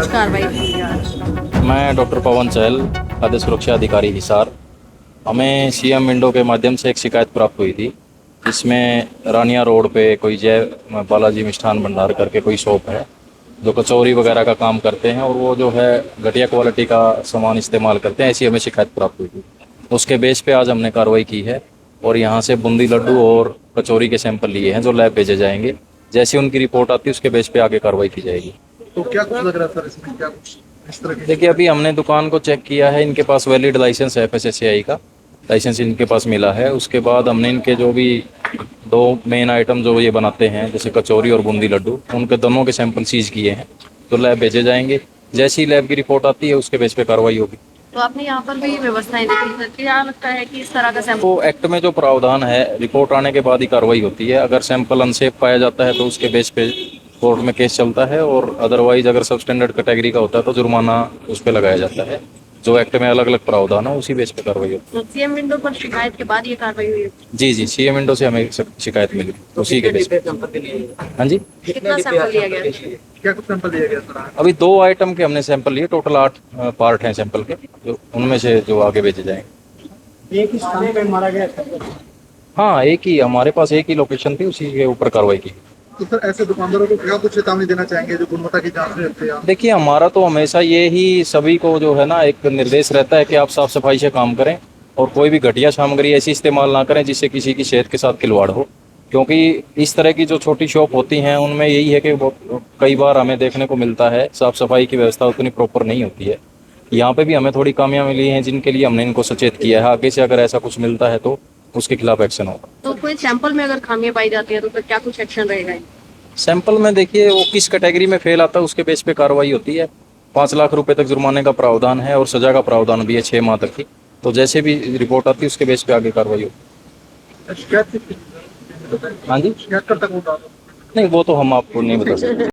कार्रवाई की है आज? मैं डॉक्टर पवन चहल, खाद्य सुरक्षा अधिकारी हिसार। हमें सीएम विंडो के माध्यम से एक शिकायत प्राप्त हुई थी, जिसमें रानिया रोड पे कोई जय बालाजी मिष्ठान भंडार करके कोई शॉप है जो कचौरी वगैरह का काम करते हैं और वो जो है घटिया क्वालिटी का सामान इस्तेमाल करते हैं, ऐसी हमें शिकायत प्राप्त हुई थी। उसके बेस पे आज हमने कार्रवाई की है और यहाँ से बूंदी लड्डू और कचौरी के सैंपल लिए हैं जो लैब भेजे जाएंगे। जैसे उनकी रिपोर्ट आती है उसके बेस पे आगे कार्रवाई की जाएगी। तो क्या कुछ लग रहा है सर इसमें, क्या कुछ इस तरह की? देखिए, अभी हमने दुकान को चेक किया है, इनके पास वैलिड लाइसेंस है, FSSAI का लाइसेंस इनके पास मिला है। उसके बाद हमने इनके जो भी दो मेन आइटम जो ये बनाते हैं जैसे कचौरी और बूंदी लड्डू, उनके दोनों के सैंपल सीज किए हैं तो लैब भेजे जाएंगे। जैसी लैब की रिपोर्ट आती है उसके बेस पे कार्रवाई होगी। तो आपने यहाँ पर भी व्यवस्थाएं देखी सर, क्या लगता है कि इस तरह का सैंपल? तो एक्ट में जो प्रावधान है, रिपोर्ट आने के बाद ही कार्रवाई होती है। अगर सैंपल अनसेफ पाया जाता है तो उसके बेस पे कोर्ट में केस चलता है और अदरवाइज अगर सब स्टैंडर्ड कैटेगरी का होता है तो जुर्माना उस पर लगाया जाता है। जो एक्ट में अलग अलग प्रावधान है उसी बेस पे कार्रवाई होती तो सीएम विंडो पर शिकायत के बाद ये कार्रवाई हुई है? है। जी, सीएम विंडो से हमें शिकायत मिली, उसी के बेस पे। हाँ जी, कितना सैंपल लिया गया? क्या कुछ सैंपल दिया गया सर? अभी 2 आइटम के हमने सैंपल लिए, टोटल 8 पार्ट हैं सैंपल के, जो उनमें से जो आगे भेजे जाएंगे। एक ही स्थान पे मारा गया। हाँ, एक ही हमारे पास एक ही लोकेशन थी, उसी के ऊपर कार्रवाई की। तो सर ऐसे दुकानदारों को क्या कुछ चेतावनी देना चाहेंगे जो गुणवत्ता की जांच में रखते हैं? देखिए, हमारा तो हमेशा ये ही सभी को जो है ना एक निर्देश रहता है कि आप साफ सफाई से काम करें और कोई भी घटिया सामग्री ऐसी इस्तेमाल ना करें जिससे किसी की सेहत के साथ खिलवाड़ हो। क्योंकि इस तरह की जो छोटी शॉप होती हैं उनमें यही है कि कई बार हमें देखने को मिलता है साफ सफाई की व्यवस्था उतनी प्रॉपर नहीं होती है। यहाँ पे भी हमें थोड़ी कमियाँ मिली हैं जिनके लिए हमने इनको सचेत किया है। आगे से अगर ऐसा कुछ मिलता है तो उसके खिलाफ एक्शन होगा। तो कोई सैंपल में अगर खामियां पाई जाती है तो फिर क्या कुछ एक्शन रहेगा? सैंपल में देखिए वो किस कैटेगरी में फेल आता है उसके बेस पे कार्रवाई होती है। 5 लाख रुपए तक जुर्माने का प्रावधान है और सजा का प्रावधान भी है 6 माह तक की। तो जैसे भी रिपोर्ट आती है उसके बेस पे आगे कार्रवाई होगी। शिकायत हाँ जी, शिकायत कब तक होगा? नहीं वो तो हम आपको नहीं बता सकते।